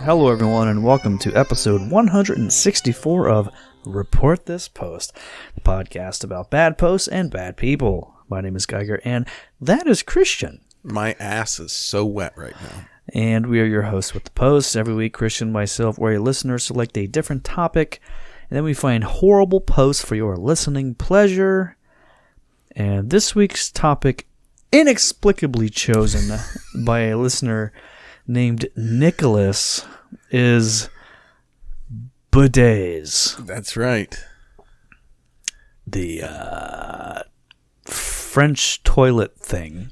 Hello everyone and welcome to episode 164 of Report This Post, the podcast about bad posts and bad people. My name is Geiger and that is Christian. My ass is so wet right now. And we are your hosts with the post. Every week Christian and myself or a listener select a different topic and then we find horrible posts for your listening pleasure. And this week's topic, inexplicably chosen by a listener named Nicholas, is bidets. That's right. The French toilet thing.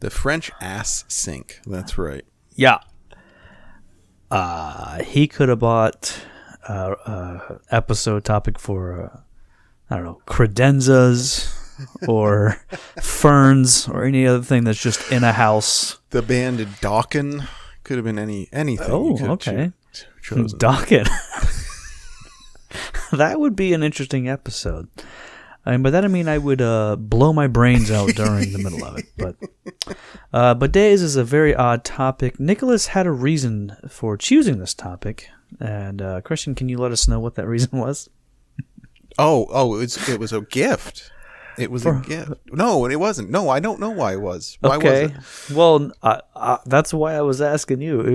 The French ass sink. That's right. Yeah. He could have bought episode topic for, I don't know, credenzas or ferns or any other thing that's just in a house. The band Dawkin. Could have been anything. Oh, okay. Docket. That would be an interesting episode. I mean, by that I mean I would blow my brains out during the middle of it. But bidets is a very odd topic. Nicholas had a reason for choosing this topic. And Christian, can you let us know what that reason was? It was a gift. It was a gift. No, it wasn't. No, I don't know why it was. Why was it? Well, that's why I was asking you. It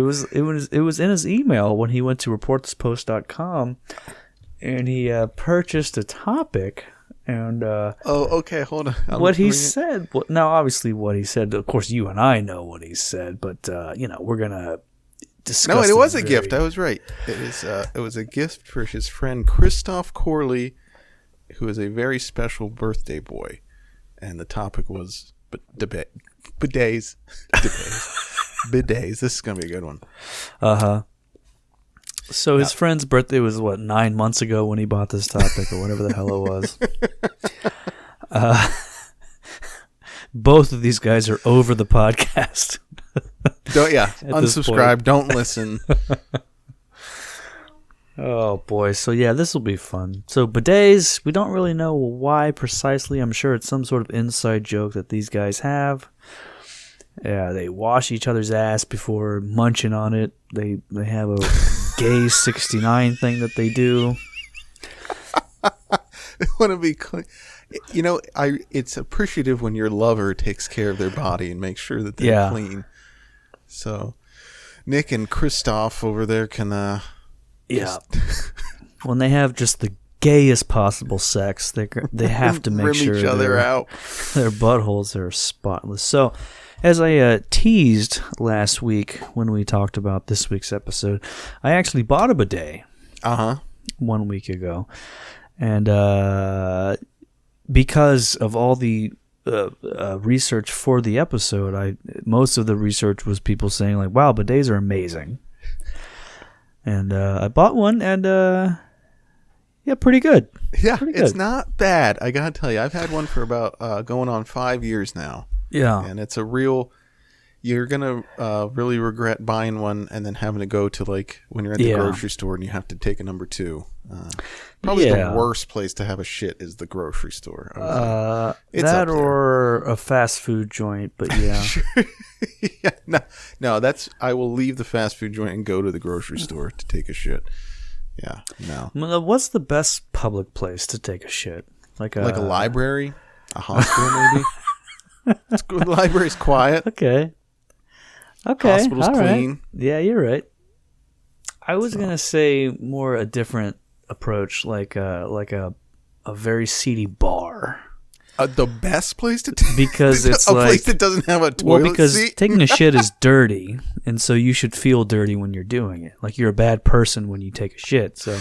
was in his email when he went to reportthispost.com and he purchased a topic and okay, hold on. What he said. Well, now, obviously, what he said. Of course, you and I know what he said, but we're gonna discuss. No, it was a gift. I was right. It was a gift for his friend Christoph Corley, who is a very special birthday boy, and the topic was bidets. Bidets. This is gonna be a good one. So his friend's birthday was 9 months ago when he bought this topic, or whatever the hell it was. Both of these guys are over the podcast. Unsubscribe. Don't listen. Oh boy, so yeah, this will be fun. So bidets, we don't really know why precisely. I'm sure it's some sort of inside joke that these guys have. Yeah, they wash each other's ass before munching on it. They have a gay 69 thing that they do. They want to be clean. You know, it's appreciative when your lover takes care of their body and makes sure that they're clean. So Nick and Christoph over there can when they have just the gayest possible sex, they have to make sure each other out. Their buttholes are spotless. So, as I teased last week when we talked about this week's episode, I actually bought a bidet 1 week ago. And because of all the research for the episode, most of the research was people saying, like, wow, bidets are amazing. And I bought one, and pretty good. Yeah, pretty good. It's not bad. I gotta tell you, I've had one for about going on 5 years now. Yeah, and it's a real. You're gonna really regret buying one and then having to go to, like, when you're at the grocery store and you have to take a number two. Probably the worst place to have a shit is the grocery store. That or a fast food joint, but yeah. Sure. No, that's. I will leave the fast food joint and go to the grocery store to take a shit. Yeah, no. What's the best public place to take a shit? Like a library, a hospital, maybe. The library's quiet. Okay. Hospital's clean. Right. Yeah, you're right. I was gonna say more a different approach, like a very seedy bar. The best place to take, because it's a place that doesn't have a toilet Well, because seat? Taking a shit is dirty, and so you should feel dirty when you're doing it. Like, you're a bad person when you take a shit. So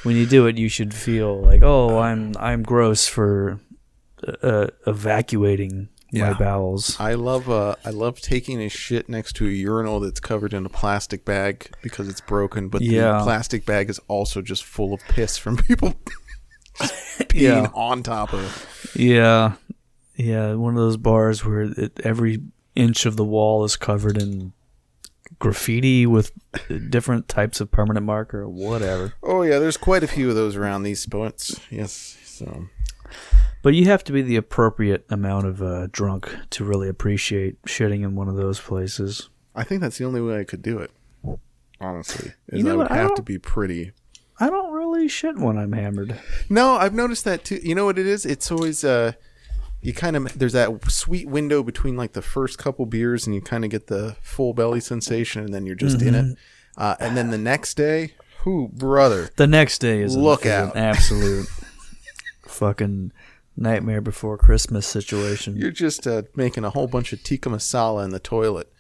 when you do it, you should feel like, oh, I'm gross for evacuating my bowels. I love taking a shit next to a urinal that's covered in a plastic bag because it's broken, but the plastic bag is also just full of piss from people peeing on top of it. Yeah. Yeah, one of those bars where every inch of the wall is covered in graffiti with different types of permanent marker or whatever. Oh, yeah, there's quite a few of those around these spots. Yes, so... But you have to be the appropriate amount of drunk to really appreciate shitting in one of those places. I think that's the only way I could do it, honestly. I would have to be pretty... I don't really shit when I'm hammered. No, I've noticed that too. You know what it is? It's always... you kind of, there's that sweet window between like the first couple beers and you kind of get the full belly sensation and then you're just in it. And then the next day, brother. The next day is an absolute fucking nightmare before Christmas situation. You're just making a whole bunch of tikka masala in the toilet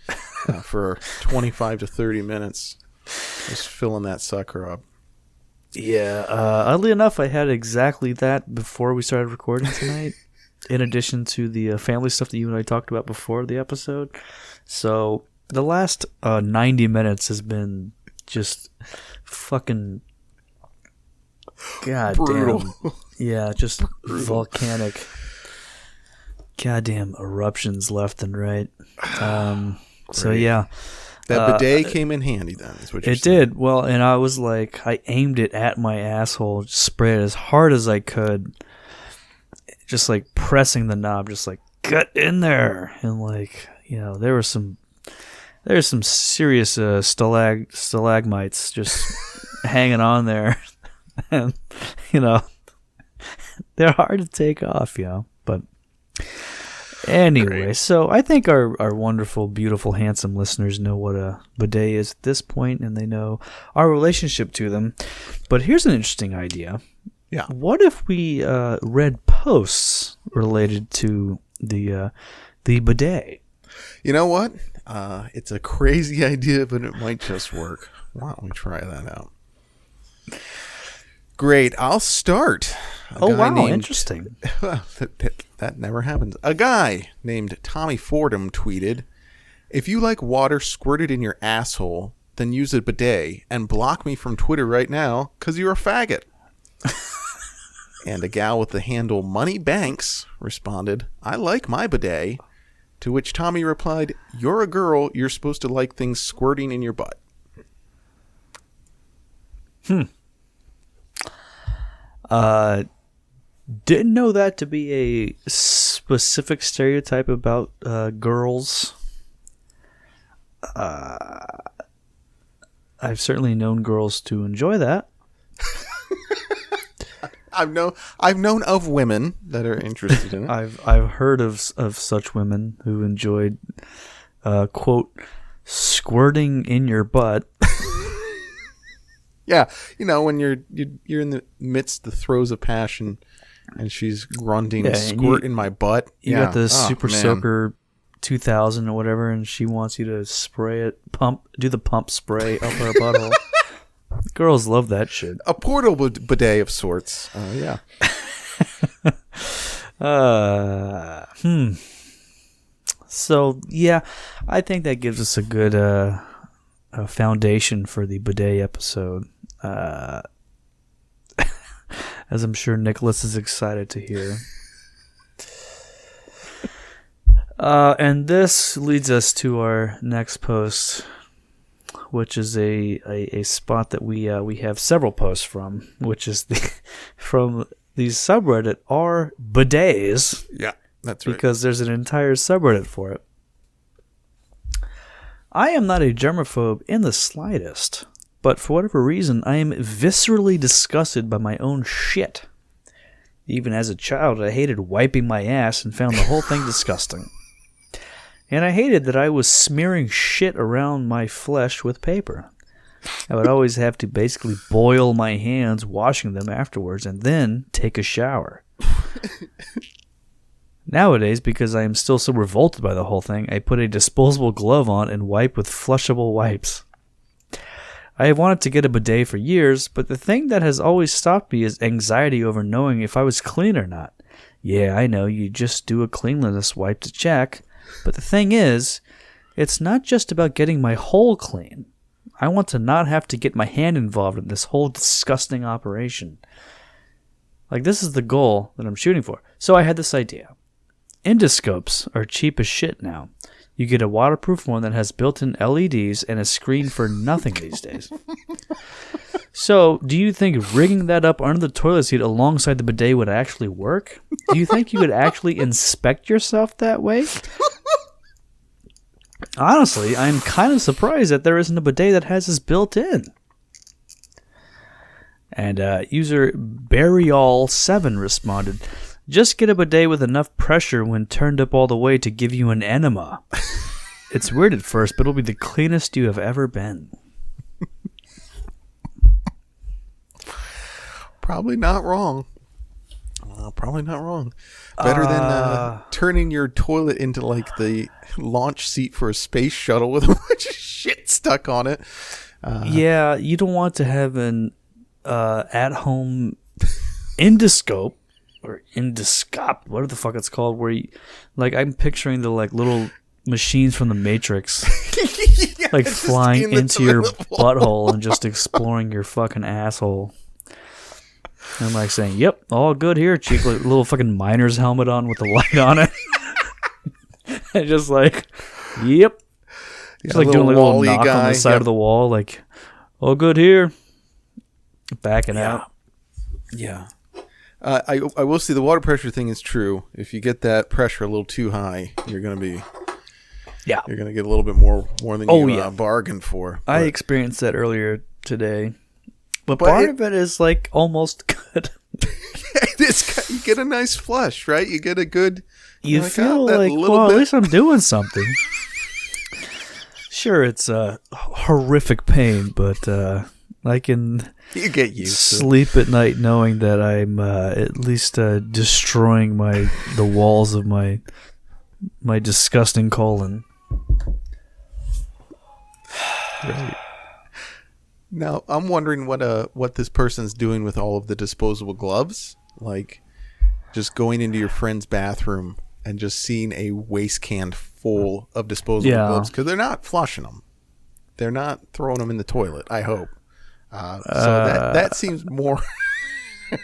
for 25 to 30 minutes. Just filling that sucker up. Yeah. Oddly enough, I had exactly that before we started recording tonight. In addition to the family stuff that you and I talked about before the episode. So the last 90 minutes has been just fucking goddamn. Yeah, just volcanic goddamn eruptions left and right. So yeah. That bidet came in handy then, is what you're saying. It did. Well, and I was like, I aimed it at my asshole, sprayed it as hard as I could. Just like pressing the knob, just like get in there, and like there's some serious stalagmites just hanging on there, and they're hard to take off, But anyway, Great. So I think our wonderful, beautiful, handsome listeners know what a bidet is at this point, and they know our relationship to them. But here's an interesting idea. Yeah. What if we read posts related to the bidet? You know what? It's a crazy idea, but it might just work. Why don't we try that out? Great. I'll start. Interesting. That never happens. A guy named Tommy Fordham tweeted, "If you like water squirted in your asshole, then use a bidet and block me from Twitter right now because you're a faggot." And a gal with the handle Money Banks responded, "I like my bidet." To which Tommy replied, "You're a girl. You're supposed to like things squirting in your butt." Didn't know that to be a specific stereotype about girls. I've certainly known girls to enjoy that. I've known of women that are interested in it. I've heard of such women who enjoyed quote squirting in your butt. Yeah, when you're in the midst of the throes of passion, and she's grunting, "Squirt in my butt." You got the Super Soaker 2000 or whatever, and she wants you to spray it, do the pump spray up her butthole. Girls love that shit. A portable bidet of sorts. Yeah. So, yeah, I think that gives us a good foundation for the bidet episode. As I'm sure Nicholas is excited to hear. And this leads us to our next post, which is a spot that we have several posts from, which is from the subreddit R Bidets. Yeah, that's right. Because there's an entire subreddit for it. I am not a germaphobe in the slightest, but for whatever reason, I am viscerally disgusted by my own shit. Even as a child, I hated wiping my ass and found the whole thing disgusting. And I hated that I was smearing shit around my flesh with paper. I would always have to basically boil my hands washing them afterwards and then take a shower. Nowadays, because I am still so revolted by the whole thing, I put a disposable glove on and wipe with flushable wipes. I have wanted to get a bidet for years, but the thing that has always stopped me is anxiety over knowing if I was clean or not. Yeah, I know, you just do a cleanliness wipe to check. But the thing is, it's not just about getting my hole clean. I want to not have to get my hand involved in this whole disgusting operation. Like, this is the goal that I'm shooting for. So I had this idea. Endoscopes are cheap as shit now. You get a waterproof one that has built-in LEDs and a screen for nothing these days. So, do you think rigging that up under the toilet seat alongside the bidet would actually work? Do you think you could actually inspect yourself that way? Honestly, I'm kind of surprised that there isn't a bidet that has this built in. And user Burial7 responded, just get a bidet with enough pressure when turned up all the way to give you an enema. It's weird at first, but it'll be the cleanest you have ever been. Probably not wrong. Probably not wrong. Better than turning your toilet into like the launch seat for a space shuttle with a bunch of shit stuck on it. Yeah, you don't want to have an at-home endoscope or endoscope, whatever the fuck it's called, where you, like, I'm picturing the like little machines from the Matrix, Yeah, like just flying in the into your toilet bowl. butthole and just exploring your fucking asshole. I'm like saying, "Yep, all good here, cheek." Like, little fucking miner's helmet on with the light on it, and just like, "Yep." Just like doing like a little knock on the side of the wall, like, "All good here." Backing out. Yeah. I will say the water pressure thing is true. If you get that pressure a little too high, you're gonna get a little bit more than you bargained for. I experienced that earlier today, but part of it is like almost good. You get a nice flush, right? You get a good. You feel like, well, at least I'm doing something. Sure, it's horrific pain, but I can you get used sleep at night knowing that I'm at least destroying the walls of my disgusting colon. Right. Now I'm wondering what this person's doing with all of the disposable gloves, like just going into your friend's bathroom and just seeing a waste can full of disposable gloves, because they're not flushing them, they're not throwing them in the toilet. I hope. So that seems more.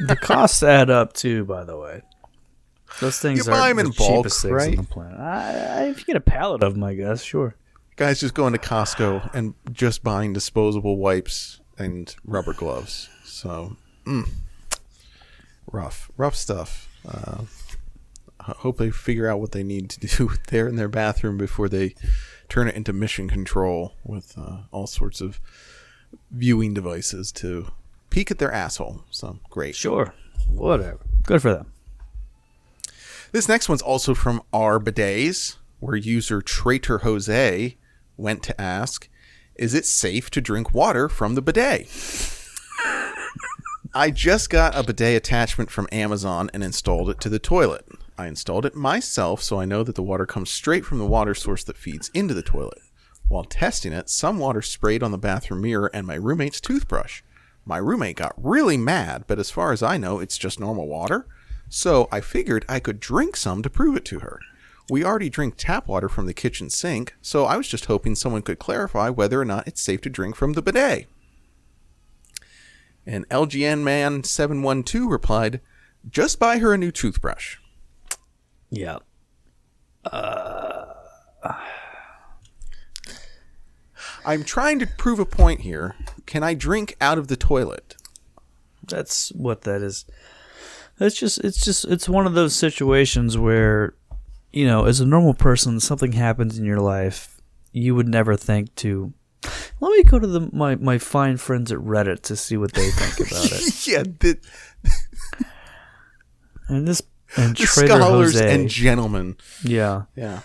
The costs add up too, by the way. Those things are the cheapest things on the planet. If you get a pallet of them, I guess, sure. Guys just going to Costco and just buying disposable wipes and rubber gloves. So, rough stuff. Hope they figure out what they need to do there in their bathroom before they turn it into mission control with all sorts of viewing devices to peek at their asshole. So, great. Sure. Whatever. Good for them. This next one's also from our bidets, where user Traitor Jose went to ask, is it safe to drink water from the bidet? I just got a bidet attachment from Amazon and installed it to the toilet. I installed it myself so I know that the water comes straight from the water source that feeds into the toilet. While testing it, some water sprayed on the bathroom mirror and my roommate's toothbrush. My roommate got really mad, but as far as I know, it's just normal water. So I figured I could drink some to prove it to her. We already drink tap water from the kitchen sink, so I was just hoping someone could clarify whether or not it's safe to drink from the bidet. And LGN Man 712 replied, just buy her a new toothbrush. Yeah. I'm trying to prove a point here. Can I drink out of the toilet? That's what that is. It's one of those situations where, you know, as a normal person, something happens in your life, you would never think to, let me go to my fine friends at Reddit to see what they think about it. Yeah. And the Trader scholars Jose, and gentlemen. Yeah. Yeah.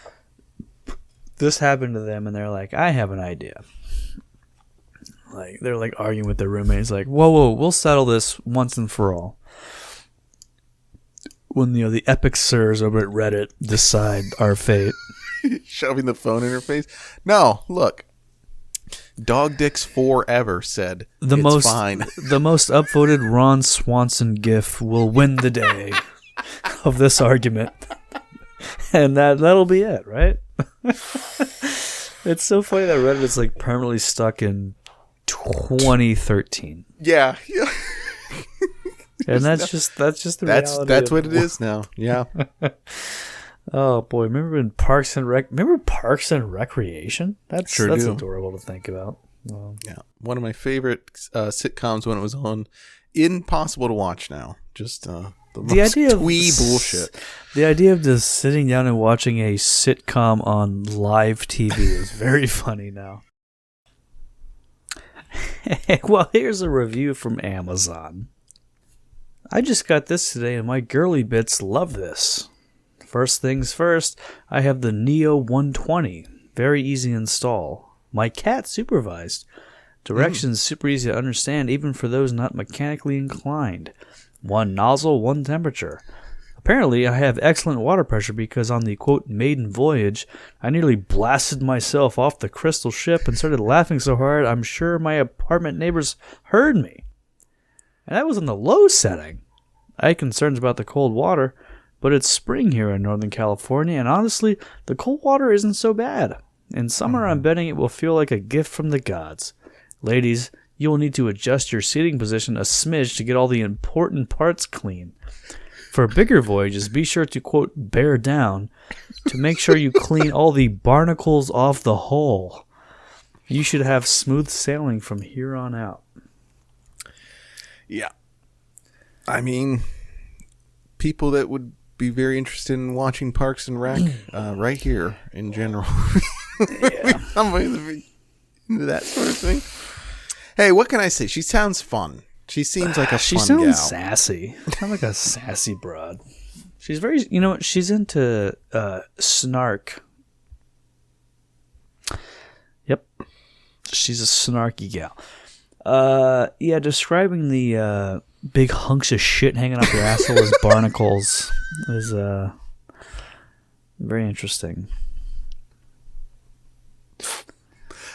This happened to them, and they're like, I have an idea. Like, they're like arguing with their roommates, like, whoa, we'll settle this once and for all. When, you know, the epic sirs over at Reddit decide our fate. Shoving the phone in her face. No, look. Dog Dicks Forever said it's fine. The most upvoted Ron Swanson gif will win the day. of this argument. And that'll be it, right? It's so funny that Reddit is like permanently stuck in 2013. Yeah. And that's just the reality. That's what it is now. Yeah. Oh boy, remember Parks and Recreation? That's adorable to think about. Yeah, one of my favorite sitcoms when it was on. Impossible to watch now. Just the idea of bullshit. The idea of just sitting down and watching a sitcom on live TV is very funny now. Well, here's a review from Amazon. I just got this today, and my girly bits love this. First things first, I have the Neo 120. Very easy to install. My cat supervised. Directions super easy to understand, even for those not mechanically inclined. One nozzle, one temperature. Apparently, I have excellent water pressure because on the, quote, maiden voyage, I nearly blasted myself off the crystal ship and started laughing so hard I'm sure my apartment neighbors heard me. And that was in the low setting. I had concerns about the cold water, but it's spring here in Northern California, and honestly, the cold water isn't so bad. In summer, I'm betting it will feel like a gift from the gods. Ladies, you will need to adjust your seating position a smidge to get all the important parts clean. For bigger voyages, be sure to, quote, bear down to make sure you clean all the barnacles off the hull. You should have smooth sailing from here on out. Yeah. I mean, people that would be very interested in watching Parks and Rec right here in general. Yeah. Somebody's into that sort of thing. Hey, what can I say? She sounds fun. She seems like a fun gal. She sounds sassy. Kind of like a sassy broad. She's very, she's into snark. Yep. She's a snarky gal. Yeah, describing the big hunks of shit hanging off your asshole as barnacles is very interesting.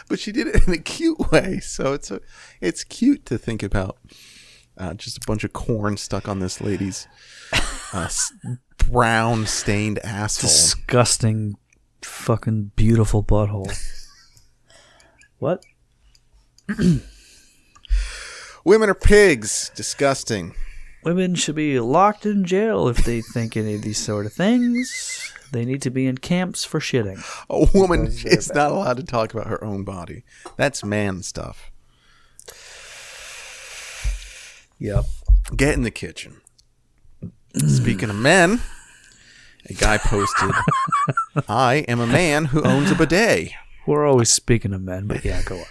But she did it in a cute way, so it's cute to think about. Just a bunch of corn stuck on this lady's brown stained asshole. Disgusting, fucking beautiful butthole. What? Women are pigs. Disgusting. Women should be locked in jail if they think any of these sort of things. They need to be in camps for shitting. A woman is not allowed to talk about her own body. That's man stuff. Yep. Get in the kitchen. Speaking of men, a guy posted, I am a man who owns a bidet. We're always speaking of men, but yeah, go on.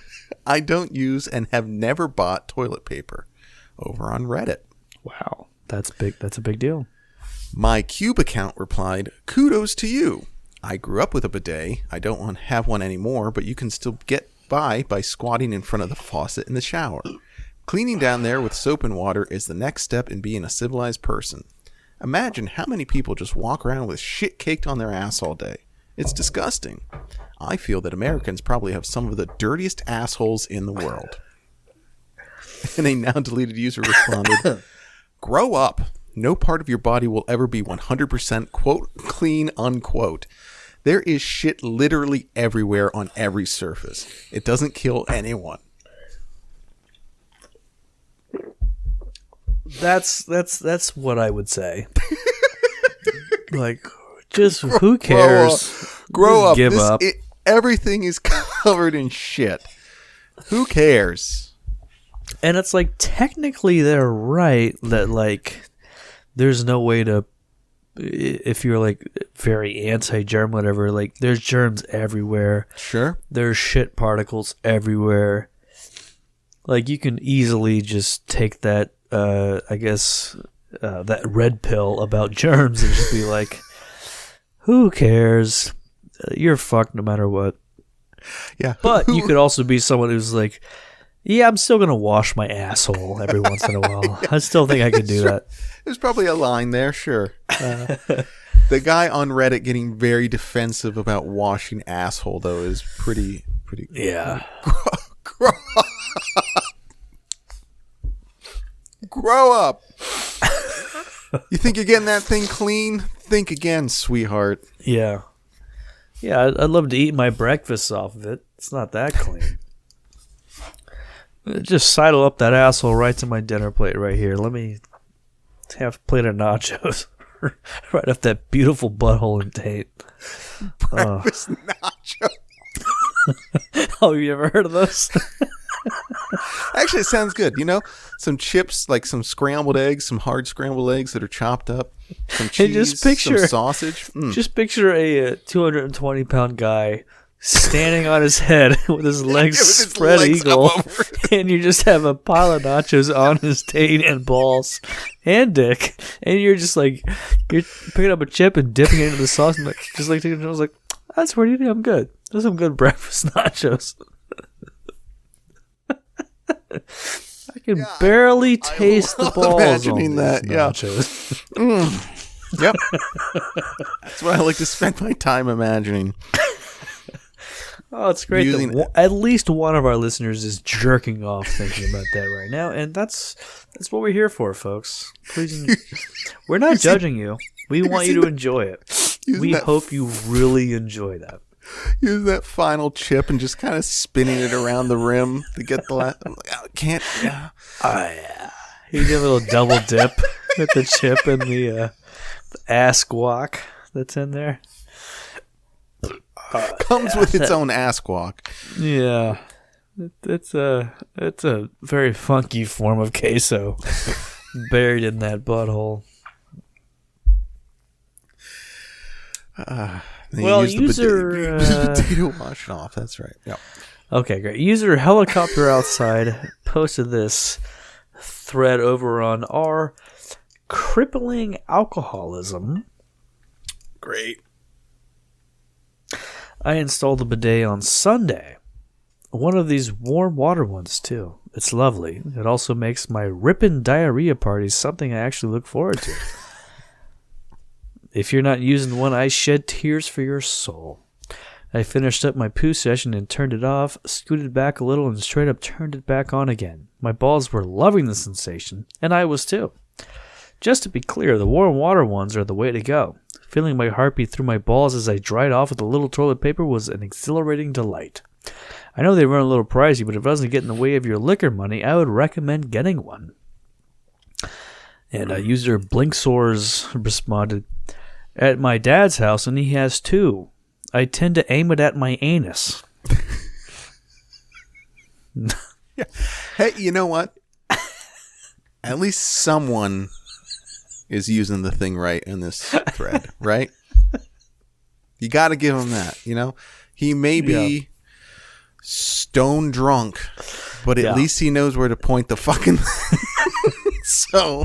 I don't use and have never bought toilet paper. Over on Reddit. Wow. That's big. That's a big deal. My Cube account replied, kudos to you. I grew up with a bidet. I don't want to have one anymore, but you can still get by squatting in front of the faucet in the shower. Cleaning down there with soap and water is the next step in being a civilized person. Imagine how many people just walk around with shit caked on their ass all day. It's disgusting. I feel that Americans probably have some of the dirtiest assholes in the world. And a now deleted user responded, grow up. No part of your body will ever be 100% quote clean unquote. There is shit literally everywhere on every surface. It doesn't kill anyone. That's what I would say. Like, just who cares? Grow up. Give up. Everything is covered in shit. Who cares? And it's like, technically they're right that, like, there's no way to, if you're like very anti-germ, whatever, like there's germs everywhere. Sure. There's shit particles everywhere. Like you can easily just take that, I guess, that red pill about germs and just be like, who cares? You're fucked no matter what. Yeah. But you could also be someone who's like, yeah, I'm still going to wash my asshole every once in a while. I still think I can do that. There's probably a line there, sure. The guy on Reddit getting very defensive about washing asshole, though, is pretty. Yeah. Grow up. You think you're getting that thing clean? Think again, sweetheart. Yeah. Yeah, I'd love to eat my breakfast off of it. It's not that clean. Just sidle up that asshole right to my dinner plate right here. Let me have a plate of nachos right off that beautiful butthole and taint. Breakfast nacho. Oh, you ever heard of those? Actually, it sounds good. You know, some chips, like some scrambled eggs, some hard scrambled eggs that are chopped up, some cheese, some sausage. Just picture a 220-pound guy standing on his head with his legs spread eagle, and you just have a pile of nachos on his taint and balls and dick, and you're just like, you're picking up a chip and dipping it into the sauce, and just like taking it. I was like, that's pretty damn good. Those are some good breakfast nachos. I can barely taste the balls imagining on that. nachos. Yep. That's what I like to spend my time imagining. Oh, it's great that at least one of our listeners is jerking off thinking about that right now, and that's what we're here for, folks. Please, we're not judging you. We want you to enjoy it. We hope you really enjoy that. Use that final chip and just kind of spinning it around the rim to get the last. I'm like, oh, can't. Yeah. Oh yeah. You do a little double dip with the chip and the ass guac that's in there. Comes with its own ass guac. Yeah, it's a very funky form of queso buried in that butthole. Well, user potato wash off. That's right. Yep. Okay, great. User helicopter outside posted this thread over on our crippling alcoholism. Great. I installed a bidet on Sunday. One of these warm water ones, too. It's lovely. It also makes my rippin' diarrhea parties something I actually look forward to. If you're not using one, I shed tears for your soul. I finished up my poo session and turned it off, scooted back a little, and straight up turned it back on again. My balls were loving the sensation, and I was too. Just to be clear, the warm water ones are the way to go. Feeling my heartbeat through my balls as I dried off with a little toilet paper was an exhilarating delight. I know they run a little pricey, but if it doesn't get in the way of your liquor money, I would recommend getting one. And user Blinksores responded, at my dad's house, and he has two. I tend to aim it at my anus. Yeah. Hey, you know what? At least someone is using the thing right in this thread, right? You got to give him that, you know? He may be stone drunk, but at least he knows where to point the fucking So,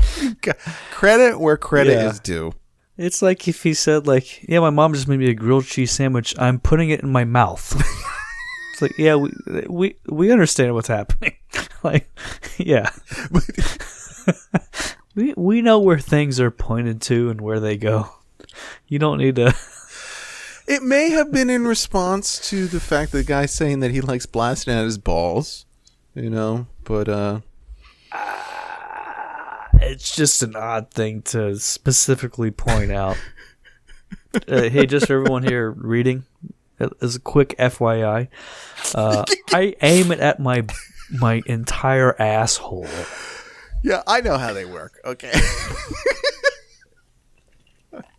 credit where credit is due. It's like if he said, like, yeah, my mom just made me a grilled cheese sandwich. I'm putting it in my mouth. It's like, yeah, we understand what's happening. Like, yeah. we know where things are pointed to and where they go. You don't need to. It may have been in response to the fact that the guy's saying that he likes blasting at his balls, you know, but it's just an odd thing to specifically point out. Hey, just for everyone here reading, as a quick FYI, I aim it at my entire asshole. Yeah, I know how they work. Okay.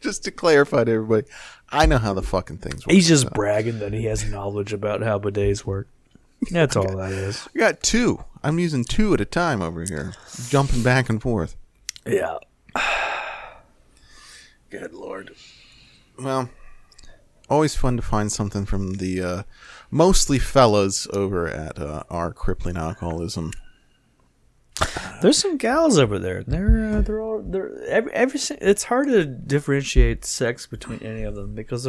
Just to clarify to everybody, I know how the fucking things work. He's just bragging that he has knowledge about how bidets work. That's all that is. I got two. I'm using two at a time over here, jumping back and forth. Yeah. Good Lord. Well, always fun to find something from the mostly fellas over at our crippling alcoholism. There's some gals over there. They're all it's hard to differentiate sex between any of them because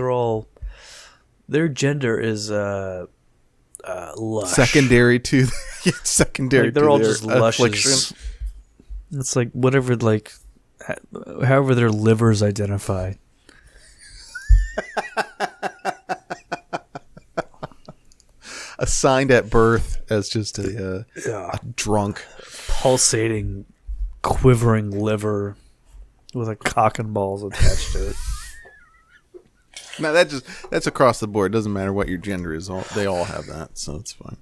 their gender is lush. Secondary to secondary. Like they're to all their just lushes. affliction. It's like whatever, like however their livers identify. Assigned at birth as just a drunk, pulsating, quivering liver. with a cock and balls attached to it. No, that's across the board. It doesn't matter what your gender is. They all have that, so it's fine.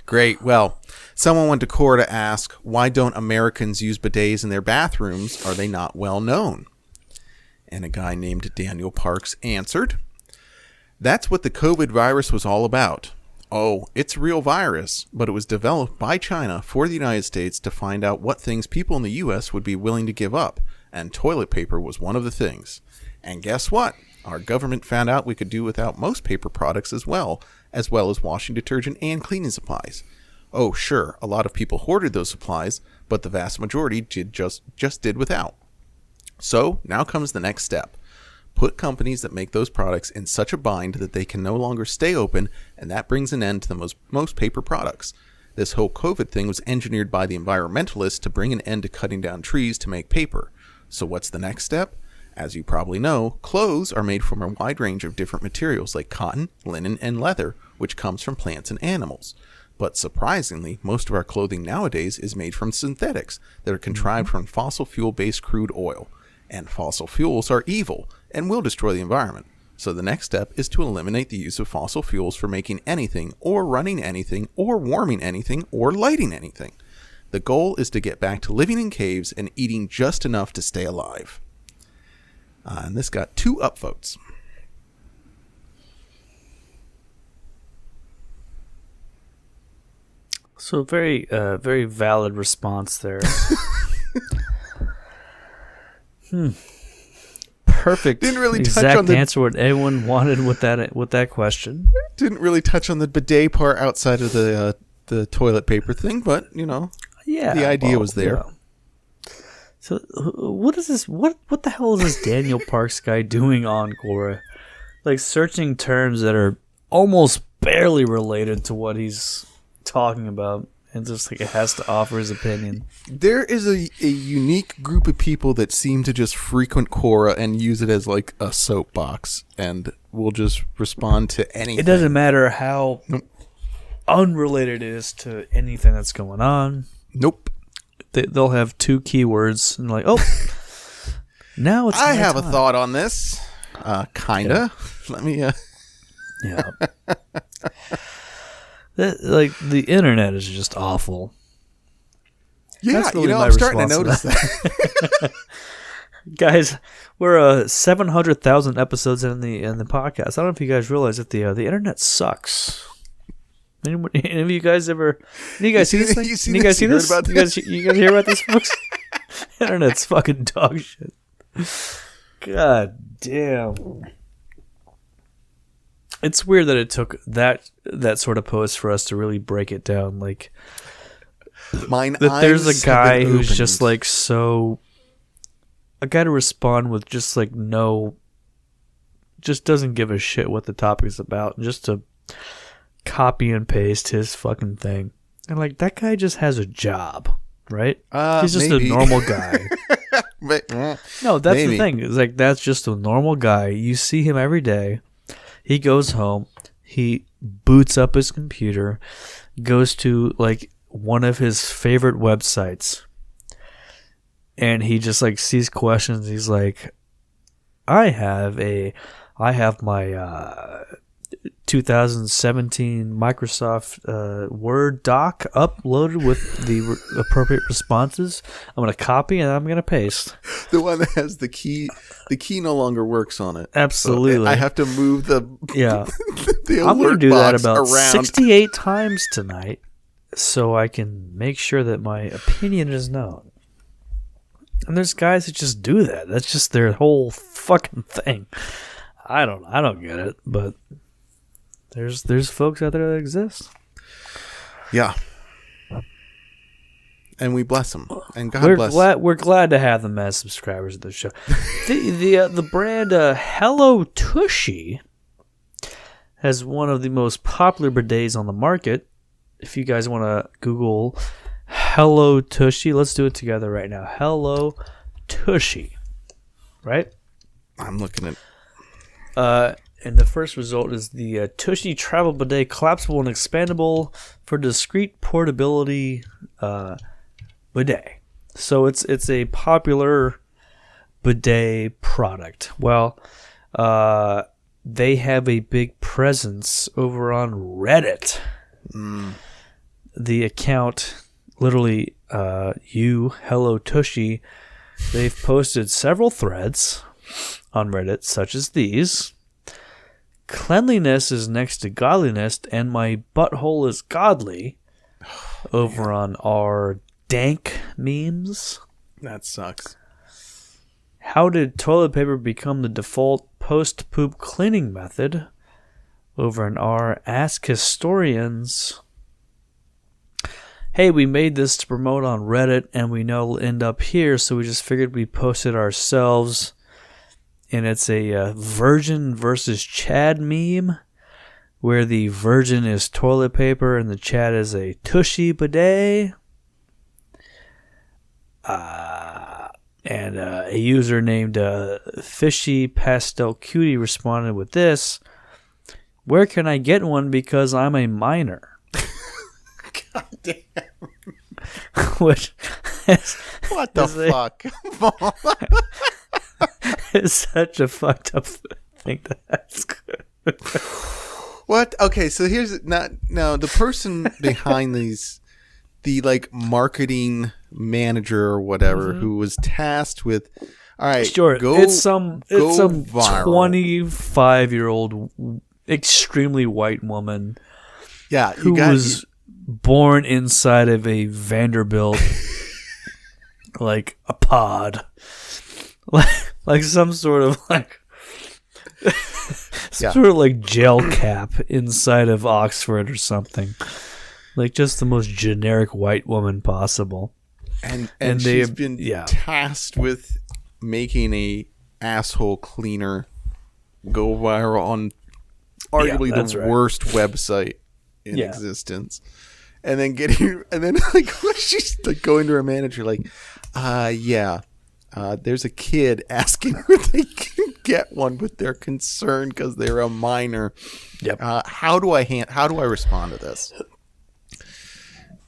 Great. Well, someone went to Quora to ask, why don't Americans use bidets in their bathrooms? Are they not well known? And a guy named Daniel Parks answered, that's what the COVID virus was all about. Oh, it's a real virus, but it was developed by China for the United States to find out what things people in the U.S. would be willing to give up, and toilet paper was one of the things. And guess what? Our government found out we could do without most paper products as well as washing detergent and cleaning supplies. Oh, sure, a lot of people hoarded those supplies, but the vast majority just did without. So, now comes the next step. Put companies that make those products in such a bind that they can no longer stay open, and that brings an end to the most paper products. This whole COVID thing was engineered by the environmentalists to bring an end to cutting down trees to make paper. So what's the next step? As you probably know, clothes are made from a wide range of different materials like cotton, linen, and leather, which comes from plants and animals. But surprisingly, most of our clothing nowadays is made from synthetics that are contrived from fossil fuel-based crude oil. And fossil fuels are evil and will destroy the environment. So the next step is to eliminate the use of fossil fuels for making anything, or running anything, or warming anything, or lighting anything. The goal is to get back to living in caves and eating just enough to stay alive. And this got 2 upvotes. So very valid response there. Perfect. Didn't really touch exact on the answer what everyone wanted with that question. Didn't really touch on the bidet part outside of the toilet paper thing, but yeah, the idea was there. Yeah. So what is this? What the hell is this Daniel Parks guy doing on Quora? Like searching terms that are almost barely related to what he's talking about. And just like it has to offer his opinion. There is a unique group of people that seem to just frequent Quora and use it as like a soapbox and will just respond to anything. It doesn't matter how unrelated it is to anything that's going on. Nope. They'll have 2 keywords and like, oh, now it's I my have time. a thought on this. Kinda. Yeah. Let me. Yeah. Like the internet is just awful. Yeah, That's really my I'm starting to response notice that. Guys, we're 700,000 episodes in the podcast. I don't know if you guys realize that the internet sucks. Any of you guys ever? You guys see this thing? You guys see this? You guys hear about this, folks? Internet's fucking dog shit. God damn. It's weird that it took that sort of post for us to really break it down. Like, there's a guy who's just like a guy to respond with just like just doesn't give a shit what the topic is about, just to copy and paste his fucking thing. And like that guy just has a job, right? He's just maybe. a normal guy. No, that's the thing. It's like that's just a normal guy. You see him every day. He goes home, he boots up his computer, goes to like one of his favorite websites, and he just like sees questions. He's like, I have my 2017 Microsoft Word doc uploaded with the appropriate responses. I'm going to copy and I'm going to paste. The one that has the key. The key no longer works on it. Absolutely. So I have to move the I'm going to do that about around. 68 times tonight so I can make sure that my opinion is known. And there's guys that just do that. That's just their whole fucking thing. I don't get it, but there's folks out there that exist. Yeah. And we bless them. And God bless. We're glad to have them as subscribers of the show. The brand Hello Tushy has one of the most popular bidets on the market. If you guys want to Google Hello Tushy, let's do it together right now. Hello Tushy. Right? I'm looking at... And the first result is the Tushy Travel Bidet, collapsible and expandable for discrete portability bidet. So it's a popular bidet product. Well, they have a big presence over on Reddit. The account, literally, Hello Tushy, they've posted several threads on Reddit, such as these. Cleanliness is next to godliness, and my butthole is godly. Over on our dank memes. That sucks. How did toilet paper become the default post-poop cleaning method? Over in our Ask Historians. Hey, we made this to promote on Reddit, and we know it'll end up here, so we just figured we'd post it ourselves. And it's a virgin versus Chad meme, where the virgin is toilet paper and the Chad is a tushy bidet. And a user named Fishy Pastel Cutie responded with this: "Where can I get one because I'm a minor?" God damn. Which is, What the fuck? It's such a fucked up thing to ask. What? Okay, so here's now the person behind these, the like marketing manager or whatever, who was tasked with, all right, sure, it's some viral. 25-year-old extremely white woman, yeah, who was born inside of a Vanderbilt, like a pod, like some sort of like. Sort of like gel cap inside of Oxford or something. Like just the most generic white woman possible. And she's been tasked with making a asshole cleaner go viral on arguably the worst website in existence. And then like she's like going to her manager like, there's a kid asking if they can get one, but they're concerned because they're a minor. Yep. How do I respond to this?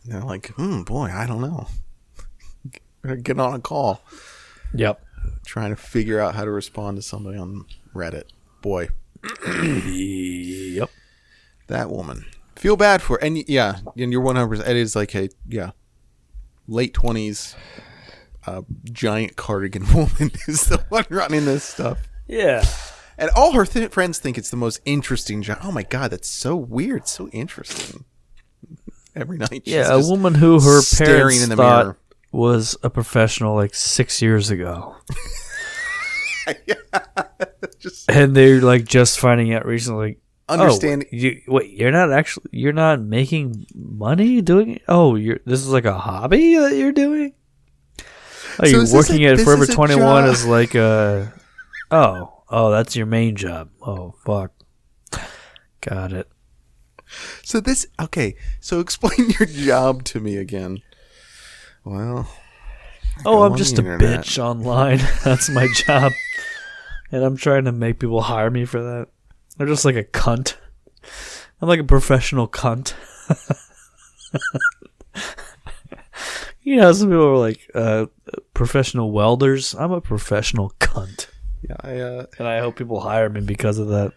And they're like, boy, I don't know. Get on a call. Yep. Trying to figure out how to respond to somebody on Reddit. Boy. Yep. That woman. Feel bad for her. And you're 100%. It is like late 20s. Giant cardigan woman is the one running this stuff. Yeah. And all her friends think it's the most interesting job. Oh my God, that's so weird. So interesting. Every night. She's a woman who her parents in the thought mirror. Was a professional like 6 years ago. And they're like just finding out recently. Understanding. You're not making money doing it? Oh, this is like a hobby that you're doing? Oh, so you're working at Forever 21 as like a... Oh, that's your main job. Oh, fuck. Got it. So so explain your job to me again. Well... I'm just a bitch online. That's my job. And I'm trying to make people hire me for that. I'm just like a cunt. I'm like a professional cunt. You know, some people are like professional welders. I'm a professional cunt. Yeah, and I hope people hire me because of that.